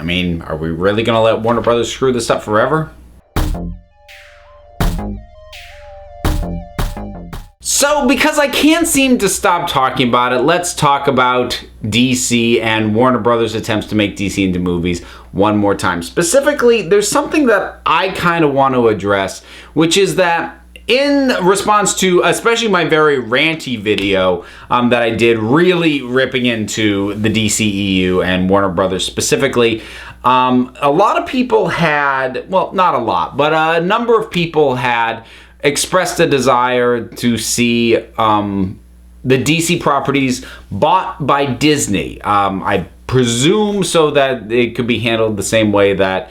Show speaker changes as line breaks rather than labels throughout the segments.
I mean, are we really gonna let Warner Brothers screw this up forever? So, because I can't seem to stop talking about it, let's talk about DC and Warner Brothers' attempts to make DC into movies one more time. Specifically, there's something that I kind of want to address, which is that in response to especially my very ranty video that I did really ripping into the DCEU and Warner Brothers specifically, a lot of people had, well, not a lot, but a number of people had expressed a desire to see the DC properties bought by Disney. I presume so that it could be handled the same way that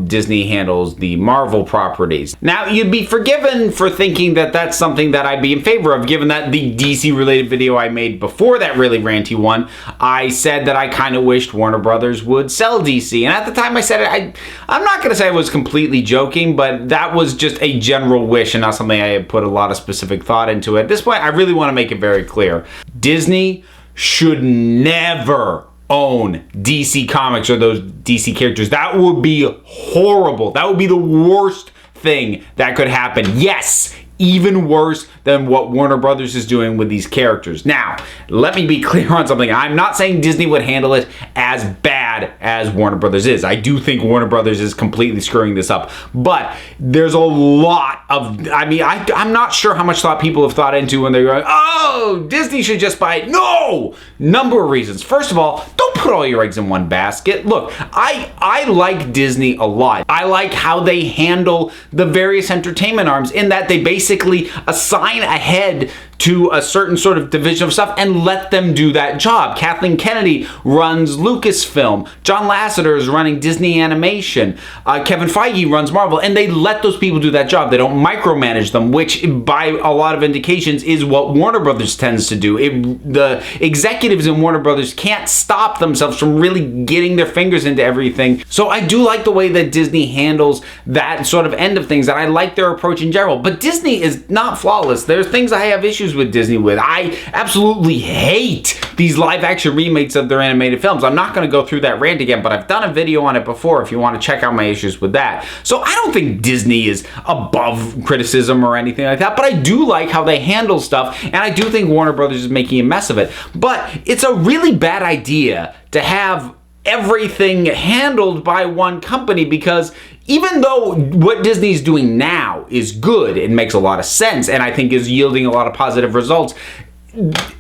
Disney handles the Marvel properties. Now, you'd be forgiven for thinking that that's something that I'd be in favor of, given that the DC related video I made before that really ranty one, I said that I kind of wished Warner Brothers would sell DC. And at the time I said it, I'm not going to say I was completely joking, but that was just a general wish and not something I had put a lot of specific thought into. At this point, I really want to make it very clear. Disney should never own DC Comics or those DC characters. That would be horrible. That would be the worst thing that could happen. Yes, even worse than what Warner Brothers is doing with these characters. Now, let me be clear on something. I'm not saying Disney would handle it as bad as Warner Brothers is. I do think Warner Brothers is completely screwing this up. But there's a lot of, I mean, I'm not sure how much thought people have thought into when they're going, oh, Disney should just buy it. No! Number of reasons. First of all, don't put all your eggs in one basket. Look, I like Disney a lot. I like how they handle the various entertainment arms in that they basically assign a head to a certain sort of division of stuff and let them do that job. Kathleen Kennedy runs Lucasfilm. John Lasseter is running Disney Animation. Kevin Feige runs Marvel, and they let those people do that job. They don't micromanage them, which by a lot of indications is what Warner Brothers tends to do. The executives in Warner Brothers can't stop themselves from really getting their fingers into everything. So I do like the way that Disney handles that sort of end of things, and I like their approach in general. But Disney is not flawless. There's things I have issues with Disney with. I absolutely hate these live action remakes of their animated films. I'm not going to go through that rant again, but I've done a video on it before if you want to check out my issues with that. So I don't think Disney is above criticism or anything like that, but I do like how they handle stuff, and I do think Warner Brothers is making a mess of it. But it's a really bad idea to have everything handled by one company, because even though what Disney's doing now is good, it makes a lot of sense, and I think is yielding a lot of positive results,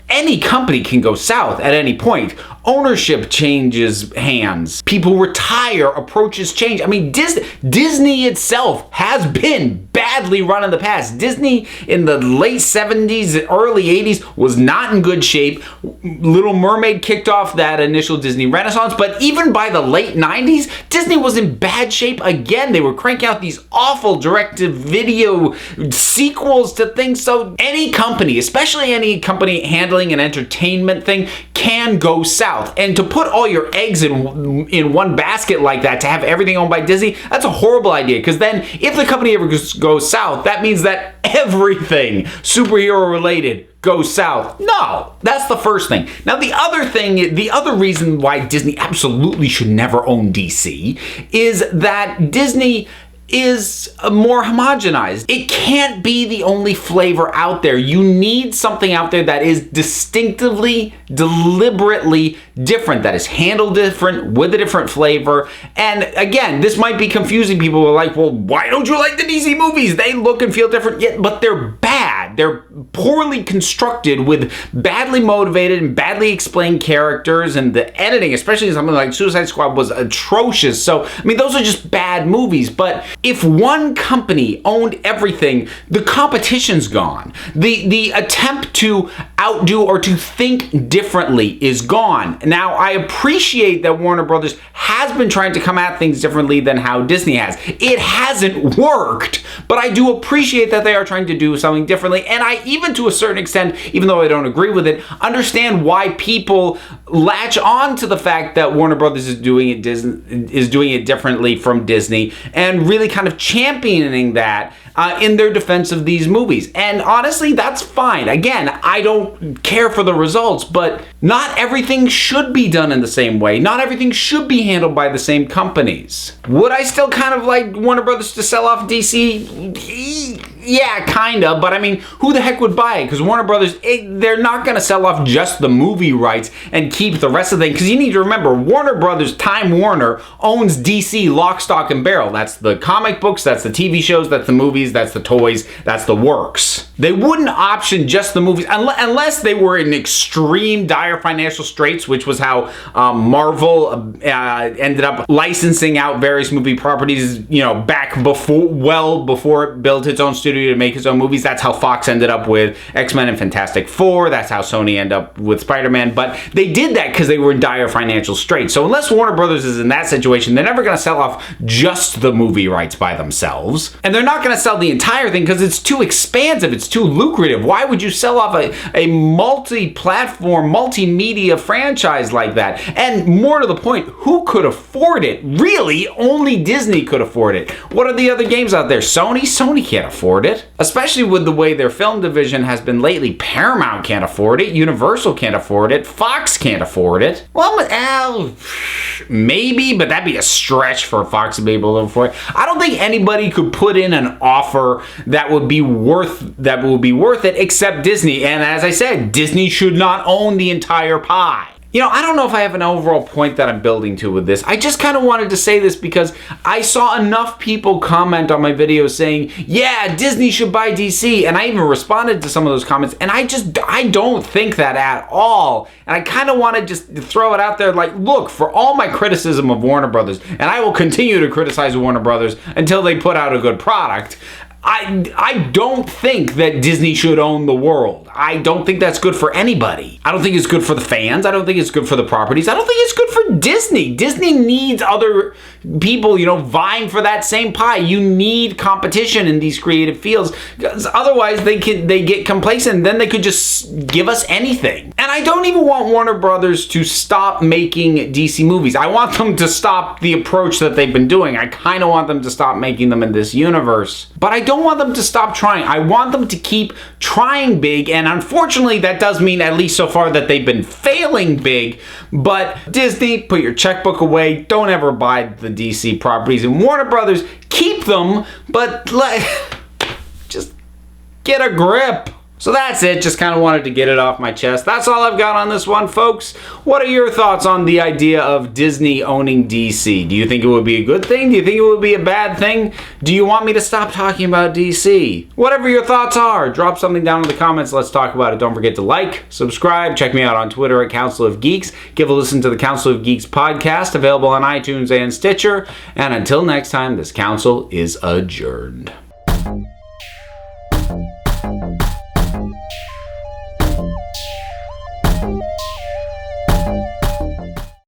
any company can go south at any point. Ownership changes hands. People retire. Approaches change. I mean, Disney itself has been badly run in the past. Disney in the late 70s, early 80s was not in good shape. Little Mermaid kicked off that initial Disney renaissance, but even by the late 90s, Disney was in bad shape again. They were cranking out these awful direct-to-video sequels to things. So any company, especially any company handling an entertainment thing, can go south. And to put all your eggs in one basket like that, to have everything owned by Disney, that's a horrible idea, because then if the company ever goes south, that means that everything superhero related goes south. No, that's the first thing. Now, the other reason why Disney absolutely should never own DC is that Disney is more homogenized. It can't be the only flavor out there. You need something out there that is distinctively, deliberately different, that is handled different, with a different flavor. And again, this might be confusing. People are like, well, why don't you like the DC movies? They look and feel different, yet, but they're bad. They're poorly constructed with badly motivated and badly explained characters, and the editing, especially something like Suicide Squad, was atrocious. So, I mean, those are just bad movies. But if one company owned everything, the competition's gone. The attempt to outdo or to think differently is gone. Now, I appreciate that Warner Brothers has been trying to come at things differently than how Disney has. It hasn't worked, But I do appreciate that they are trying to do something differently, and I even to a certain extent, even though I don't agree with it, understand why people latch on to the fact that Warner Brothers is doing it differently from Disney, and really kind of championing that in their defense of these movies. And honestly, that's fine. Again, I don't care for the results, but not everything should be done in the same way. Not everything should be handled by the same companies. Would I still kind of like Warner Brothers to sell off DC? Yeah, kind of, but I mean, who the heck would buy it? Because Warner Brothers, they're not going to sell off just the movie rights and keep the rest of the thing. Because you need to remember, Warner Brothers, Time Warner, owns DC lock, stock, and barrel. That's the comic books, that's the TV shows, that's the movies, that's the toys, that's the works. They wouldn't option just the movies unless they were in extreme dire financial straits, which was how Marvel ended up licensing out various movie properties, back before it built its own studio to make its own movies. That's how Fox ended up with X-Men and Fantastic Four. That's how Sony ended up with Spider-Man. But they did that because they were in dire financial straits. So unless Warner Brothers is in that situation, they're never going to sell off just the movie rights by themselves. And they're not going to sell the entire thing because it's too expansive. It's too lucrative. Why would you sell off a multi-platform, multimedia franchise like that? And more to the point, who could afford it? Really, only Disney could afford it. What are the other games out there? Sony? Sony can't afford it. Especially with the way their film division has been lately. Paramount can't afford it. Universal can't afford it. Fox can't afford it. Well, maybe, but that'd be a stretch for Fox to be able to afford it. I don't think anybody could put in an offer that would be worth it except Disney. And as I said, Disney should not own the entire pie. I don't know if I have an overall point that I'm building to with this. I just kind of wanted to say this because I saw enough people comment on my videos saying, yeah, Disney should buy DC. And I even responded to some of those comments. And I don't think that at all. And I kind of want to just throw it out there like, look, for all my criticism of Warner Brothers, and I will continue to criticize Warner Brothers until they put out a good product, I don't think that Disney should own the world. I don't think that's good for anybody. I don't think it's good for the fans. I don't think it's good for the properties. I don't think it's good for Disney. Disney needs other people, vying for that same pie. You need competition in these creative fields, because otherwise they get complacent and then they could just give us anything. And I don't even want Warner Brothers to stop making DC movies. I want them to stop the approach that they've been doing. I kind of want them to stop making them in this universe. But I don't want them to stop trying. I want them to keep trying big, and unfortunately that does mean, at least so far, that they've been failing big. But Disney, put your checkbook away. Don't ever buy the DC properties. And Warner Brothers, keep them, but just get a grip. So that's it. Just kind of wanted to get it off my chest. That's all I've got on this one, folks. What are your thoughts on the idea of Disney owning DC? Do you think it would be a good thing? Do you think it would be a bad thing? Do you want me to stop talking about DC? Whatever your thoughts are, drop something down in the comments. Let's talk about it. Don't forget to like, subscribe, check me out on Twitter at Council of Geeks. Give a listen to the Council of Geeks podcast, available on iTunes and Stitcher. And until next time, this council is adjourned.